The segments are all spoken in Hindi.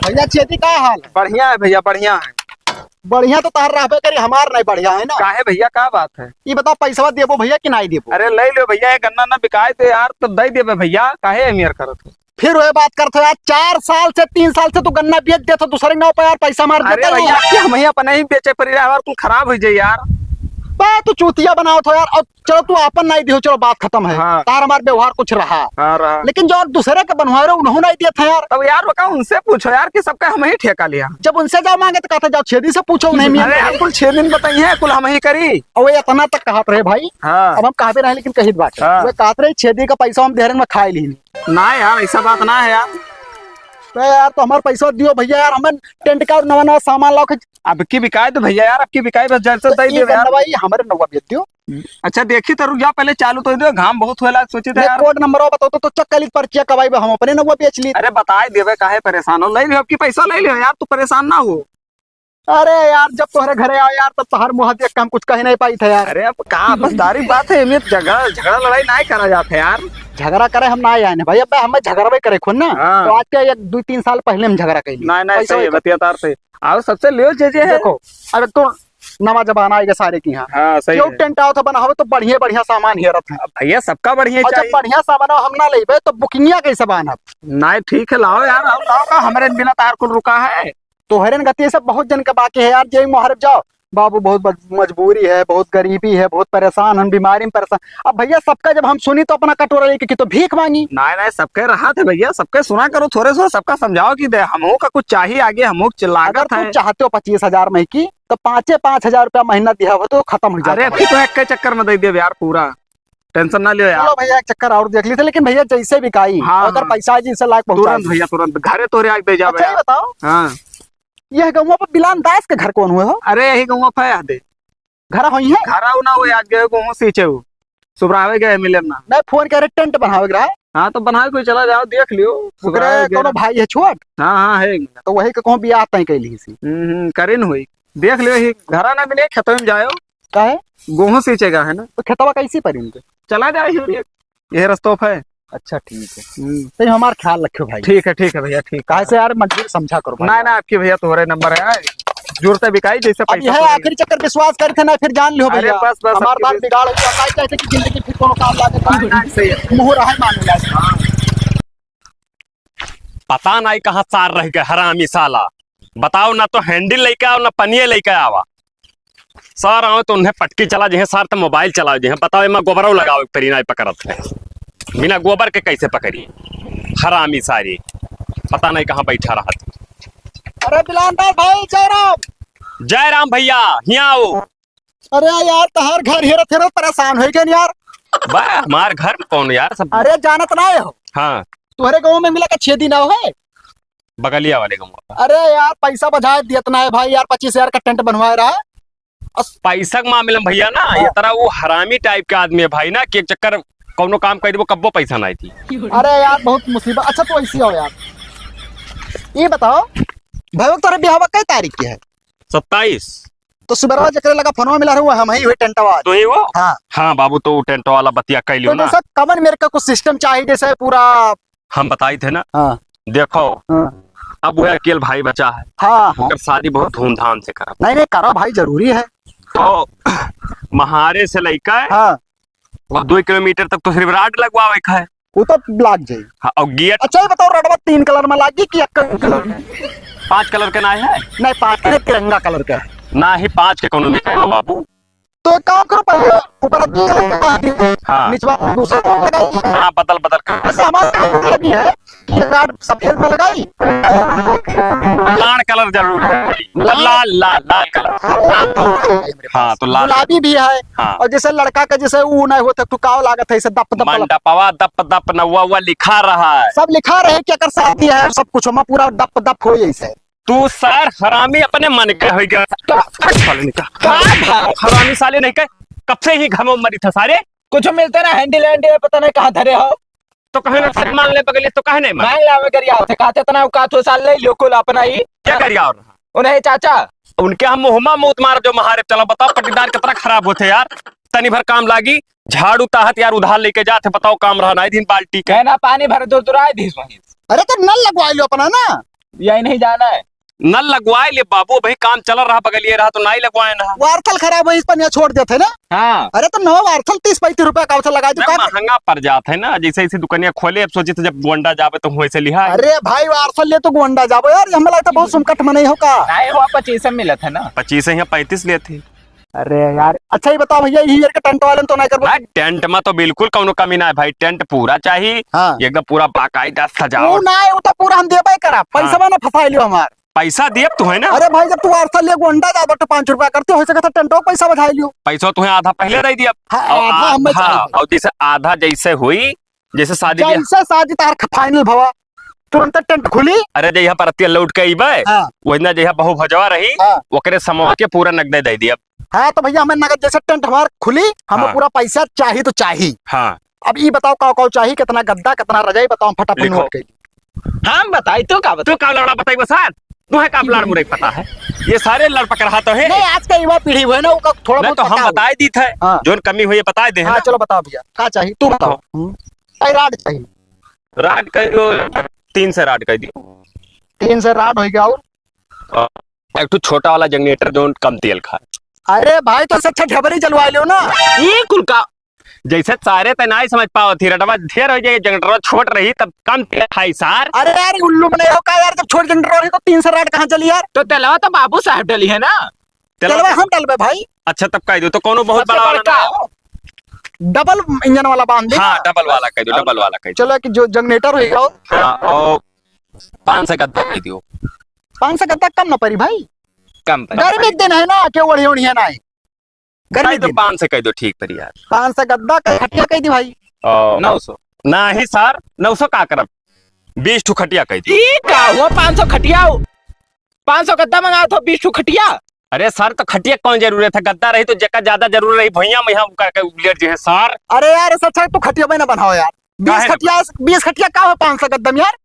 भैया खेती का हाल है? बढ़िया है भैया, बढ़िया है। बढ़िया तो तार रहबे करी, हमार नहीं बढ़िया है ना। काहे भैया, का बात है? ये बताओ पैसा देबो भैया कि नहीं देबो? अरे ले लो भैया, ये गन्ना ना बिकाए थे यार, तो दे देबे भैया, काहे अमीर करत हो? फिर वही बात करते हो यार, 4 साल से 3 साल से तू गन्ना बेच देता, दूसरे नाव पे यार पैसा मार अरे देता भैया कि हम ही अपने ही बेचे पड़ी यार, तू खराब हो जाए यार। तू चूतिया बनाओ तो यार। और चलो तू आपन नहीं दियो, चलो बात खत्म है। हाँ। तार हमार व्यवहार कुछ रहा, हाँ रहा। लेकिन जो दूसरे के बनवा रहे उन्होंने नहीं दिया था यार। तब यार बताओ, उनसे पूछो यार कि सबका हम ही ठेका लिया। जब उनसे जाओ मांगे तो कहते जाओ छेदी से पूछो उन्हें। अरे यार कुल 6 दिन बताइए, कुल हम ही करी। और वो इतना तक कहत रहे भाई। हाँ। अब हम कहा भी नहीं, लेकिन कही बात है। हाँ। वो कहत रहे छेदी का पैसा हम देहरन में खाए ली नहीं। ना यार ऐसा बात ना है यार। तो यार तो हमारे पैसा दियो भैया यार, हमें टेंट का नवा नवा सामान लाओ। अब की बिकाए तो भैया यार, अब की बिकाए बस जल्द से दे दे यार। भाई हमारे नवा बेच दियो। अच्छा देखी तो रुक जा, पहले चालू तो दे, घाम बहुत हुएला, सोची थे यार। कोड नंबर बताओ तो चक्कली पर्चिया कबाई हम अपने नवा बेच ली। अरे बताए देवे, काहे परेशान हो? ले लो, अब की पैसा ले लो यार, तू परेशान ना हो। अरे यार जब तुम्हारे घरे आओ यार, तब तोहर मुँह देख के हम कुछ कह नहीं पाई थे यार। अरे अब का बसदारी बात है, इमें झगड़ा लड़ाई नहीं करा जाता यार। झगड़ा करे हम ना आए भाई, अब हमें झगड़ा करे खुद ना। हाँ। तो आज के 1-2-3 साल पहले हम झगड़ा कैली। नहीं सही है, बतिया तार से आओ सबसे लियो जे है। देखो अरे तो नवा जमाना आएगा सारे की यहाँ। हाँ सही क्यों है। टेंट आओ तो बनाओ तो बढ़िया बढ़िया सामान हेरत है। भैया सबका बढ़िया और जब चाहिए। बढ़िया सामान हम ना लेबे तो बुकिंगिया कैसे बनब? नहीं ठीक है, लाओ यार, आओ लाओ का हमारे बिना तार को रुका है। तो हैरान गति सब बहुत जन का बाकी है यार। जय मुहरब जाओ बाबू, बहुत मजबूरी है, बहुत गरीबी है, बहुत परेशान, हम बीमारी में परेशान। अब भैया सबका जब हम सुनी तो अपना कटोरा लेके की तो भीख मांगी। नहीं सबके रहा थे भैया, सबके सुना करो, थोड़े सो सबका समझाओ कि हमो का कुछ चाहिए आगे, हमो अगर लागत है। तुम चाहते हो 25,000 में की तो 5,000 रुपया महीना दिया हो तो खत्म हो जाता अरे है। अभी तो एक के चक्कर में दे दे यार, पूरा टेंशन ना लियो यार। चलो भैया एक चक्कर और देख ली थे, लेकिन भैया जैसे बिकाई हाँ, अगर हाँ। पैसा जिनसे लायक तुरंत पहुंचा भैया तुरंत घरे तोरे आग दे जावे अच्छा ये यार। बताओ, हाँ। यह गाँव पर बिलान दास के घर कौन हुए हो? अरे यही गाँव पे दे घर हुई है घर आऊ ना हुए, आज गए गाँव सींचे हो, सुबरावे गए मिले ना। मैं फोन करे टेंट बनावे रहा है। हाँ तो बना कोई चला जाओ, देख लियो। सुबरावे गए। कोनो भाई है छोट, हाँ हाँ है। तो वही के कहूँ बियाह तय कैली सी। करीन हुई, देख लियो, ही घरा ना मिले, खेतों में जाओ, काहे गेहूं सींचेगा है ना, तो खेतवा कैसी पड़ी उनके? चला जाओ, ये रस्तोफ है। अच्छा ठीक है, तो हमारा ख्याल रखियो भाई। ठीक है भैया, ठीक। काहे से यार मजबूर समझा करो भाई। ना आपकी भैया तुम्हारे नंबर है, जरूरत बिकाई जैसे अब पैसा यह आखिरी चक्कर विश्वास करे थे ना, फिर जान लियो अरे भैया बस हमार आपके बात बिगाड़ हो जाता है, जैसे कि जिंदगी फिर कोनो काम लागे सही है। मुंह रहा माने लागे। पता नहीं कहाँ सार रह गए हरामी साला। बताओ ना तो हैंडल लेके आओ ना पनिये लेके आवा। सर आओ तो उन्हें पटकी चला जहे, सर तो मोबाइल चलाओ जहे। बताओ मैं गोबरों लगाओ परी नहीं पकड़त है, बिना गोबर के कैसे पकड़ी हरामी सारी। पता नहीं कहाँ बैठा रहा था। अरे बिलानदार भाई जय राम भैया, यहाँ आओ। अरे यार तहार घर हेरत हेरत परेशान हो गए यार। वाह हमारे घर में कौन यार सब। अरे जानत ना हो, हाँ तुम्हारे गाँव में मिला का 6 दिन हो है। बगलिया वाले गाँव। अरे यार पैसा बजाय दियत ना है भाई यार, 25,000 का टेंट बनवाए रहा है। पैसा के मामले में भैया ना ये तरह वो हरामी टाइप के आदमी है भाई ना, कि एक चक्कर कौनो काम कर वो कब्बो पैसा नहीं थी। अरे यार बहुत मुसीबत। अच्छा तो ऐसी हो यार, ये बताओ भाई तुम्हारे ब्याह कई तारीख की है? 27। तो सुबह जकरे लगा फोनवा मिला रहा हम ही हुए टेंटवा। तो ही वो हाँ हाँ बाबू, तो टेंट वाला बतिया कर लियो तो ना। जैसा कमन मेरे का कुछ सिस्टम चाहिए जैसे पूरा। हम बताई थे ना। हाँ देखो हाँ अब वो अकेले भाई बचा है, हाँ ओकर शादी बहुत धूमधाम से करा। नहीं नहीं करो भाई जरूरी है। तो महारे से लेकर हाँ और 2 किलोमीटर तक तो सिर्फ राड लगवावे का है। वो तो लाग जाये। हाँ, और गियर अच्छा ये बताओ रडवा 3 कलर में लागी कि 1 कलर में? 5 कलर के ना है नहीं 5 कलर तिरंगा कलर का है। ना ही 5 के कोनो निकलो बाबू। तो एक काम करो पहले ऊपर 2 कलर का हाँ। निचवा दूसरा कलर लगाई। हाँ बदल बदल कर ऐसे हमारे काम लगी है कि राड सफेद में लगाई। लाल कलर जरूर है, लाल लाल लाल कलर। हाँ तो लाल गुलाबी भी है। हाँ। और जैसे लड़का का जैसे ऊ नहीं होता टुकाव लागत है, ऐसे दप दप मंडपवा दप दप नवा हुआ लिखा रहा है। सब लिखा रहे कि अगर शादी है सब कुछ हमें पूरा दप दप हो ऐसे। तू सर हरामी अपने मन के हो गया साले हरामी साले नहीं कह, कब से ही घमो मरी था सारे। कुछ मिलते ना हैंडल हैंडल पता नहीं कहाँ धरे हो। तो कहे ना सच मान ले बगले तो कहे नहीं मान। मांग लावे करिया होते कहते तना का तो साल ले लियो कुल अपना ही क्या करिया और उन्हें चाचा उनके हम मुहमा मूत मार जो महारे चला। बताओ पट्टीदार कितना खराब होते यार, तनी भर काम लागी झाड़ू ताहत यार उधार लेके जाते। बताओ काम रहा नहीं दिन बाल्टी के कहना पानी भर दूर दूर आए दी वहीं। अरे तो नल लगवा लो अपना ना। यही नहीं जाना है। नल लगवाए ले बाबू, भाई काम चल रहा बगलिए रहा तो नहीं लगवाए ना। वार्थल खराब है इस पर यहाँ छोड़ देते ना। हाँ अरे तो नवा वार्थल 30-35 रुपया का लगा दो नहीं, महंगा पड़ जाता है ना। जैसे ऐसी दुकानिया खोले, अब सोचे थे जब गोंडा जावे तो वैसे लिहा। अरे भाई वार्थल ले तो गोंडा जाबो यार, हमें लगता है बहुत सुमकट में नहीं होगा। नहीं हुआ 25 मिला था ना। 25 यहाँ 35 लिए थे। अरे यार अच्छा ही बताओ भैया, ये के टेंट वाले तो नहीं करबो। भाई टेंट में तो बिल्कुल कौनो कमी ना है भाई, टेंट पूरा चाहिए हाँ एकदम पूरा बाकायदा वो सजाओ। ना है, वो तो पूरा हम देबे करा, पैसा ना फंसा लियो हमार। पैसा दिए तो है ना। अरे भाई जब तू वार्थल ले गोंडा जाबो तो 5 रुपया करते हो सके तो टेंटो पैसा बढ़ा लियो। पैसा तुम्हें आधा पहले दे दिया। हाँ, आधा हमें चाहिए। और जैसे आधा जैसे हुई, जैसे शादी ब्याह, जैसे शादी तार फाइनल भवा तुरंत टेंट खुली। अरे जहाँ पर लौट के अइबे हाँ वही ना जहाँ बहु भजवा रही हाँ ओकरे समूह के पूरा नगदे दे दिया। हाँ तो भैया हमें नगद जैसे टेंट हमार खुली, हमें हाँ। पूरा पैसा चाहिए तो चाहिए। हाँ अब ये बताओ कौ चाहिए, कितना गद्दा कितना रजाई बताओ, फटाफट लिखो। नोट कर। हम बताई तो का तू का लड़ा बताई बसात, तू है का लड़ मुरे पता है, ये सारे लड़ पकड़ रहा तो है। नहीं आज का युवा पीढ़ी हुए ना वो थोड़ा नहीं बहुत तो हम पता बताए दी थे, हाँ। जो कमी हुई है बताए दे। हाँ चलो बताओ भैया क्या चाहिए, तू बताओ। राड चाहिए, राड कर दो, 3 से राड कर दियो। 3 से राड हो गया। और एक तो छोटा वाला जनरेटर जो कम तेल खाए। अरे भाई तो अच्छा ढबरी जलवा लो ना। ये कुल का जैसे सारे तो नहीं समझ पाओ थी रटवा ढेर हो जाए, जनरेटर छोट रही तब कम तेल खाई सार। अरे यार उल्लू में नहीं हो का यार, जब छोड़ जनरेटर रही तो 3 से राड कहाँ चली यार। तो तेलवा तो बाबू साहब डली है ना। चलवा हम डलबे भाई, अच्छा तब कह दो तो कोनो बहुत सबसे बड़ा बड़का वाला ना। डबल इंजन वाला बांध दे। हाँ डबल वाला कह दो, डबल वाला कह दो। चलो कि जो जनरेटर होगा हाँ, और 5 से गद्दा कह दियो। 5 से गद्दा कम ना पड़ी भाई, कम पर गर्मी के दिन है ना, के ओढ़ी ओढ़ी है ना गर्मी नहीं तो दिन। 5 से कह दो ठीक पर यार। 5 से गद्दा खटिया कह दी भाई। 900 नहीं सर, 900 का करब, 20 ठू खटिया कह दी। ये का हुआ 500 खटिया, 500 गद्दा मंगाओ तो 20 खटिया। अरे सर तो खटिया कौन जरूरत है, गद्दा रही तो जगह ज्यादा जरूर रही भैया में यहाँ करके उलेट जो है सर। अरे यार ऐसा अच्छा तू खटिया में ना बनाओ यार, 20 काहे ना खटिया 20 खटिया का हो 500 गद्दम यार।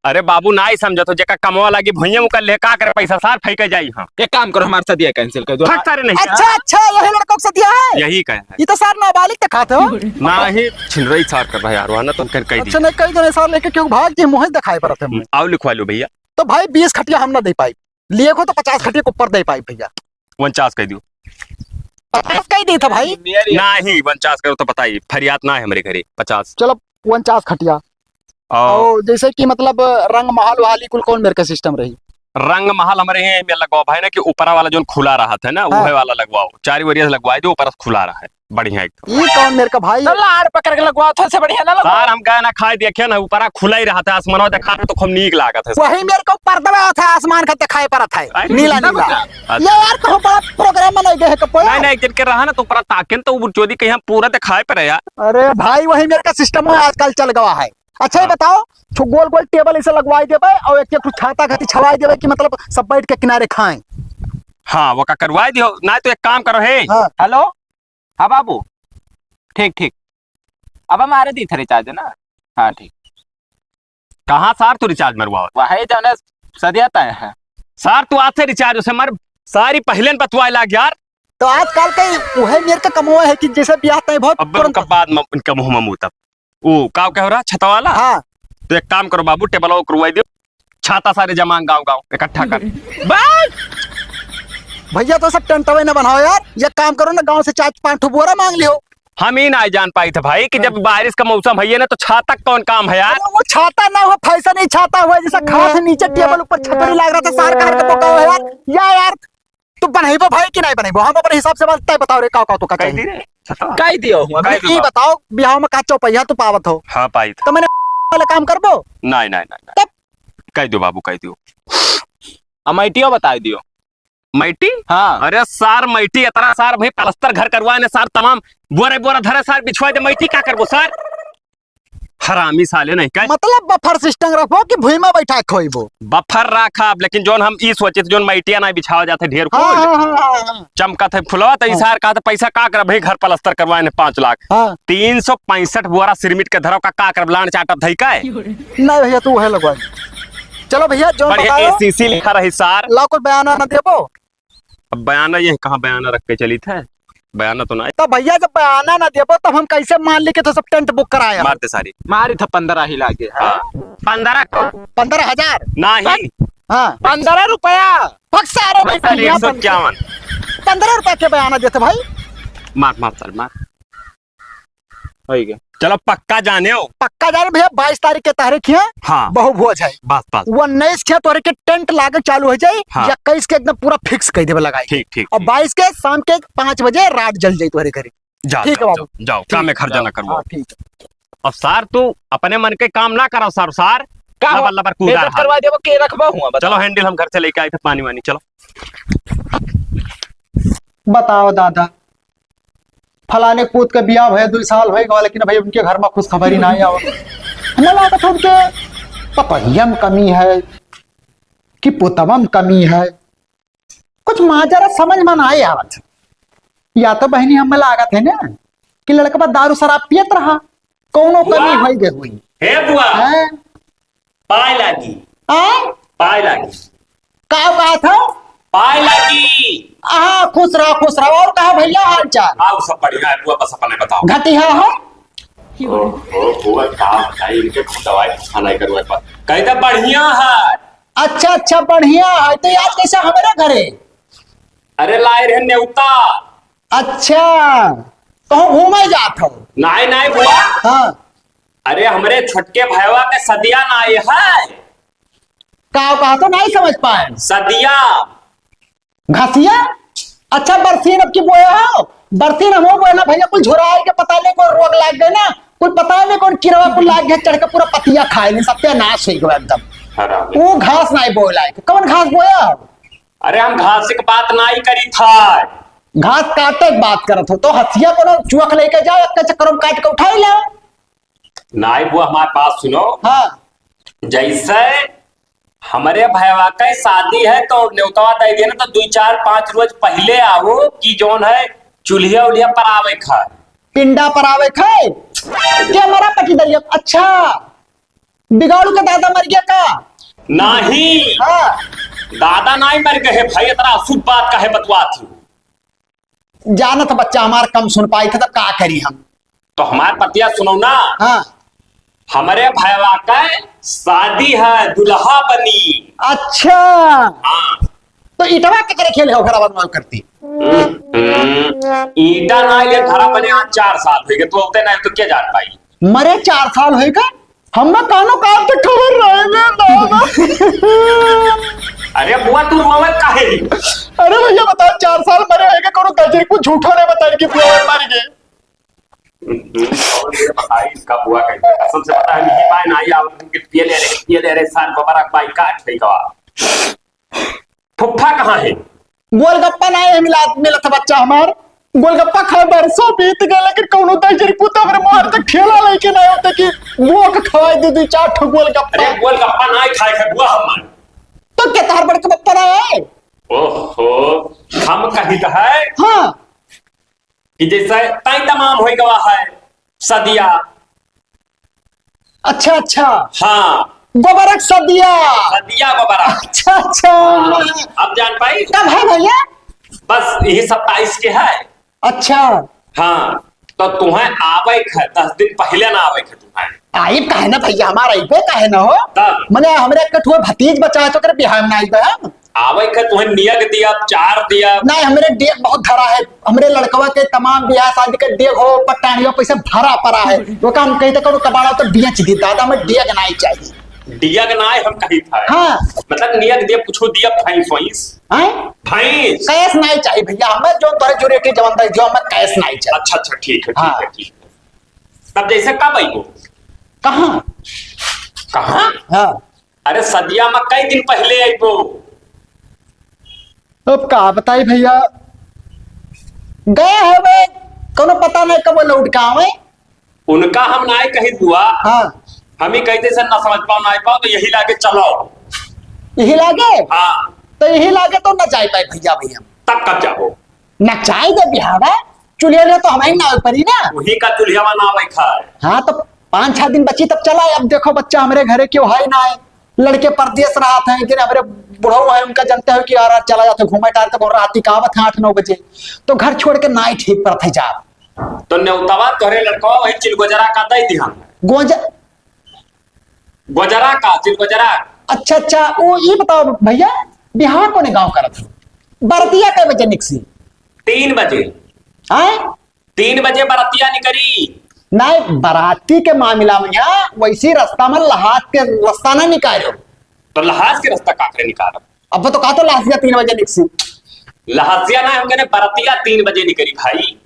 अरे बाबू ना ही समझो तो जगह कमवा लगी भैया मुकर ले का करे पैसा सार फेंके जाई। हाँ एक काम करो हमारे साथ ये कैंसिल कर दो। फट सारे नहीं अच्छा अच्छा यही लड़कों को सदिया है, यही कहे है ये तो सार नाबालिग के खाते हो। ना ही छिलरई सार कर रहा यार, वरना तो कह दी। अच्छा नहीं कई जने सार लेके क्यों भाग के मुंह दिखाई पड़ते हैं। आओ लिखवा लो भैया। तो भाई 20 खटिया हम ना दे पाई, लिए को तो 50 खटिया के ऊपर दे पाई भैया। 49 कह दियो। 50 का ही दी था भाई। ना ही 49 करो तो बताइए, फरियाद ना है हमारे घरे 50। चलो 49 खटिया। और और जैसे कि मतलब रंग महल वाली कुल कौन मेरे का सिस्टम रही। रंग महल हमारे यहाँ में लगवाओ भाई ना कि ऊपरा वाला जो खुला रहा था ना हाँ। वो वाला लगवाओ, 4 वरिया से लगवाए जो ऊपर से खुला रहा है बढ़िया एकदम। ये कौन मेरे का भाई। तो लाड़ पकड़ के लगवाओ तो से बढ़िया ना लगवाओ। सार हम गए ना खाए देखे ना ऊपरा खुला ही रहा था, आसमानवा देखा तो खूब नीक लागत है। वही मेरे को पर्दा था आसमान का दिखाई पड़ा था अरे नीला ना नीला। अच्छा। ये यार तो बड़ा प्रोग्राम में नहीं गए कपो। नहीं नहीं एक दिन के रहा ना तो ऊपरा ताकन तो वो चोदी कहीं पूरा दिखाए पर यार। अरे भाई वही मेरे का सिस्टम है आजकल चल गया है। अच्छा ये बताओ छो गोल गोल टेबल इसे लगवाई देबे और एक एक छाता घटी छवाई देबे कि मतलब सब बैठ के किनारे खाएं। हाँ वो का करवाए दियो ना तो एक काम करो है। हाँ हेलो हाँ बाबू ठीक ठीक, अब हमारे दी थे रिचार्ज है ना। हाँ ठीक, कहाँ सार तू रिचार्ज मरवा वही जाने सदिया तय है। सार तू आज से रिचार्ज उसे मर सारी पहले बतवाए लाग यार। तो आजकल के वही मेरे का कमवा है कि जैसे ब्याह तय बहुत अब तुरंत। उनका बाद में उनका मुंह में मुंह तब वो का कह रहा छता वाला। हाँ तो एक काम करो बाबू टेबल करवाई दियो, छाता सारे जमा गाँव गाँव इकट्ठा कर। बस भैया तो सब टेंटवे न बनाओ यार, ये काम करो ना गांव से 4-5 बोरा मांग लियो। हम ही ना जान पाई थे भाई कि जब बारिश का मौसम है ना तो छाता कौन काम है यार। अरे वो छाता ना हो, फैशन ही छाता हुआ जैसा खास नीचे टेबल ऊपर छतरी लग रहा था सार का हरकत का हुआ यार। यार तू बनाइबो भाई कि नहीं बनाइबो, हम अपने हिसाब से बात तय बताओ रे का तो का कह दी चाहिए। रे छता। कह दियो हूँ कह ये बताओ बिहाव में का चौपैया तू पावत हो हाँ पाई था। तो मैंने वाला काम करबो। नहीं नहीं नहीं तब? कह दो बाबू कह दो। अमेटियो बता दियो। मैटी हाँ अरे सार मैटी इतना सार भाई पलस्तर घर करवाए ने सार तमाम बोरे बोरा धरे सार बिछवाए दे मैटी क्या करबो सार। हरामी साले नहीं कह मतलब बफर सिस्टम रखो कि भूमि में बैठा खोइबो। बफर रखा लेकिन जोन हम ई सोचे जोन मैटिया ना बिछावा जाते ढेर को हाँ हाँ हाँ हाँ चमका थे फुलवा तो इसार का पैसा का कर भाई घर पलस्तर करवाए ने 5 लाख हाँ 365 बोरा सिरमिट के धरव का कर लान चाटत है का नहीं भैया तू है लगवा। चलो भैया जो बढ़िया बताओ एसीसी लिखा रही सार। ला कुछ बयान ना देबो। अब बयाना ये कहाँ बयाना रख के चली थे, बयाना तो नहीं तो भैया जब बयाना ना देबो तब हम कैसे मान ली के तो सब टेंट बुक कराया। मारते सारी। मारी था 15 ही लागे। हाँ 15 15,000 नहीं हाँ 15 रुपया। पक्का अरे भाई सर भैया 151 15 रुपए के बयाना देते भाई। मार मार सर मार। हो गया। चलो पक्का जाने हो। पक्का जा रहे भैया 22 तारीख के तारीख है हाँ बहु भोज है। बस बस 19 के तोरे के टेंट लागत चालू हो जाए। हाँ। 21 के एकदम पूरा फिक्स कह देवे लगाई। ठीक ठीक और 22 के शाम के 5 बजे रात जल जाए तुम्हारे घरे। जाओ ठीक है जाओ बाबू। जाओ काम में खर्चा ना करो। हाँ ठीक है। अब सर तू अपने मन के काम ना करो सर सर का हुआ? लबर लबर कूदा बेइज्जत करवा देबो के रखबा हुआ बता। चलो हैंडल हम घर से लेके आए थे पानी वानी चलो। बताओ दादा फलाने पूत के बियाह है 2 साल हो गए लेकिन भाई उनके घर में खुश खबरी ना आओ। हमें लागत उनके पपहियम कमी है कि पुतवम कमी है कुछ माजरा समझ में ना आए आवत। या तो बहनी हमें लागत है ना कि लड़का बा दारू शराब पियत रहा कोनो कमी हो गई हुई हे बुआ है। पाए लागी आए? पाए लागी का बात है? पाए लागी। हाँ खुश रहो और कहा भैया हाल चाल आओ सब बढ़िया है बुआ बस अपने बताओ। घटिया है। ओ बुआ क्या बताइए इनके दवाई खाना करवाए पर कहीं तो बढ़िया है। अच्छा बढ़िया है तो आज कैसा हमारे घरे? अरे लाए रहे न्योता। अच्छा कहूँ घूमे जात हो? नाई नाई बुआ हाँ अरे हमरे छोटके भाईवा के सदिया नाई है। कहा तो नहीं समझ पाए। सदिया घसिया? अच्छा बरसीन अब की बोया हो? बरसीन हम बोए ना भैया कुल झुराए के पता नहीं कौन रोग लाग गए ना कुल पता नहीं कौन किरवा कुल लाग गए चढ़ के पूरा पतिया खाए नहीं सत्यानाश हो गया एकदम। हरामी। वो घास नहीं बोए लायक कौन घास बोया हो? अरे हम घास की बात नाई करी था। घास काटे के बात करत हो तो हसिया को चुअक लेके जाओ एक चक्कर में काट के उठाई ला। नाई बुआ हमारी बात सुनो। हाँ जैसे हमारे भाईवा का शादी है तो न्योतवा दे दिया ना तो 2-4-5 रोज पहले आओ कि जोन है चूल्हिया उल्हिया पर आवे खाए पिंडा पर आवे खाए क्या मरा पटी दरिया। अच्छा बिगाड़ू का दादा मर गया का? नहीं हाँ दादा नहीं मर गए भाई इतना अशुभ बात का है बतवा थी। जानत बच्चा हमारा कम सुन पाई था तो का करी हम। तो हमारे पतिया सुनो ना। हाँ हमारे भाईवा का शादी है दुल्हा बनी। अच्छा हाँ तो इटवा के करे खेले हो घर बनवाल करती। ईटा ना ले घर बने आज 4 साल हो गए तो होते नहीं तो क्या जान पाई। मरे 4 साल हो गए हम कानो काम तो खबर रहे। अरे बुआ तू रोवत काहे? अरे भैया बताओ 4 साल मरे है कोनो गजरी को झूठा नहीं बताई कि बुआ मर गए। और मुझे पता है इसका बुआ कहते कसम से पता है नहीं पाए ना या उनके पिए ले रे सान को बरक बाई काट गई का। फुफ्फा कहाँ है? गोलगप्पा नहीं मिला था बच्चा हमार। गोलगप्पा खाए बरसों बीत गए लेकिन कोनो गजरी पुता हमरे मोहर तक ठेला लेके नहीं होते कि मुंह के खवाए दे 4 ठो गोलगप्पा। अरे गोलगप्पा ना खाए है बुआ हमार। तो क्या तार बड़के बप्पा है? ओहो हम कही तो है हाँ कि जैसे ताई तमाम हो गवा है सदिया। अच्छा हाँ गोबरक सदिया। सदिया को बरा। अच्छा अब जान पाई कब है भैया? बस यही 27 के है। अच्छा हाँ तो तुम्हें आवे है 10 दिन पहले ना आवे है तुम्हें। आइब काहे ना भैया हमारा आइबे काहे ना हो? तब मने हमरे कठुआ भतीज बचा तो कर बिहार में आइबे हम। आवे है तुम्हें नियग दिया 4 दिया। नहीं हमरे डेग बहुत धरा है। हमरे लड़कवा के तमाम बियाह शादी के डेग हो पट्टानियों पैसे भरा पड़ा है वो काम कहीं तो करो कबाड़ा तो बेच दी दादा में डेग नहीं चाहिए। दिया के ना हम कही था। हाँ मतलब नियग दिया कुछ दिया भैंस वैंस भैंस कैश नहीं चाहिए भैया हमें जो तोरे जो रेटी जवन जो हमें कैश नहीं चाहिए। अच्छा ठीक है हाँ। ठीक है तब जैसे कब आई हो? कहाँ? कहाँ? हाँ अरे सदिया में कई दिन पहले आई हो। अब का बताई भैया गए है वे कोनो पता नहीं कब लौट के आवे। उनका हम ना कही बुआ। हाँ हम ही कहते से ना समझ पाओ ना पाओ तो यही लाके चलो। यही लागे हाँ तो यही लागे तो न जाए पाए भैया भैया तब कब जाओ? न चाहे दे बिहार है चुलिया तो हमें ना पड़ी ना। वही का चूल्हा ना आवे खाए। हाँ तो 5-6 दिन बची तब चला। अब देखो बच्चा हमारे घरे क्यों है ना है लड़के परदेश रहा था लेकिन हमारे बुढ़ऊ है उनका जानते हो कि यार चला जाते घूमे टारते बोल रात की कहावत है 8-9 बजे तो घर छोड़ के ना ही ठीक पर थे जा। तो न्योतवा तोहरे लड़का वही चिलगोजरा का दई दिहन। गोजा गोजरा का चिलगोजरा अच्छा अच्छा, वो ये बताओ भैया, बिहार कोने गांव करत हो? बरतिया के बजे निकसी? 3 बजे। आए 3 बजे बरतिया निकली। नहीं, बराती के मामला में यहाँ वैसी रास्ता में लहात के रास्ता ना निकालो। तो लहाज के रास्ता काकरे निकालो। अब तो कहा तो लासिया 3 बजे निकसी। लहाजिया ना हम कहने बरतिया 3 बजे निकली भाई।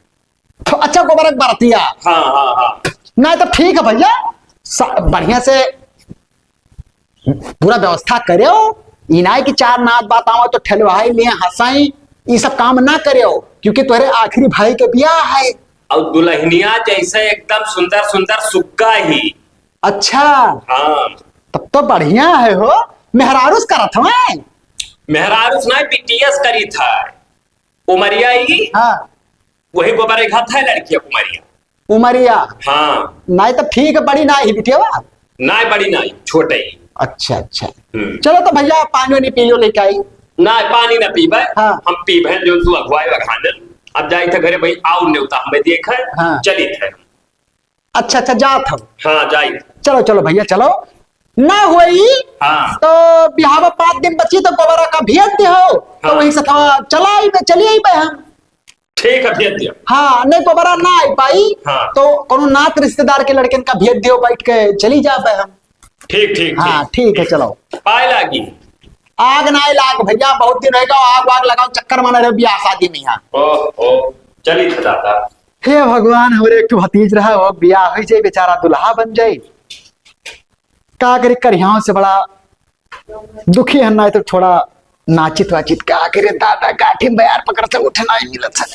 तो अच्छा गोबरक बरतिया। हाँ हाँ हाँ। नहीं तो ठीक है भैया, बढ़िया से पूरा व्यवस्था करे हो। इनाय की 4 नात बात आवा तो ठेलवाई लिए हंसाई, ये सब काम ना करे हो, क्योंकि तुम्हारे आखिरी भाई के ब्याह है। और दुल्हनिया जैसे एकदम सुंदर सुंदर सुक्का ही। अच्छा, हाँ। तब तो बढ़िया है हो। मेहरारूस करत हमें? मेहरारूस ना बीटीएस करी था उमरिया ही। हाँ, वही गोबर एक था लड़की उमरिया। उमरिया। हाँ। नहीं तो ठीक है, बड़ी ना ही बिटिया। ना बड़ी ना छोटे ही। अच्छा अच्छा, चलो तो भैया पानी वानी पी लो लेके आई। ना पानी ना पीबे। हाँ। हम पीबे जो तू अगवाई वखाने। अब जाई थे घरे भाई आओ नेवता हमें देखे। हाँ। चली थे। अच्छा अच्छा, जात हम। हाँ जाई। चलो चलो भैया चलो। ना हुई हाँ। तो बिहावा 5 दिन बची तो गोबरा का भेज दे हो। तो हाँ। वही से चला आई मैं, चली आई मैं हम। ठीक है भेज दिया। हाँ, नहीं गोबरा ना आई पाई। हाँ। तो कोनो नात रिश्तेदार के लड़के का भेज दियो, बैठ के चली जा पे हम। ठीक ठीक। हाँ ठीक है, चलो। पाए लागी। आग ना लाग भैया, बहुत दिन रहेगा, आग वाग लगाओ, चक्कर माना रहे ब्याह शादी में यहाँ। ओ चली थे दादा। हे भगवान, हमारे एक भतीज रहा हो, ब्याह हो जाए, बेचारा दुल्हा बन जाए। का करे, करियाओं से बड़ा दुखी है ना, तो थोड़ा नाचित वाचित क्या करे दादा, गाठी बयार पकड़ से उठना ही मिलत है।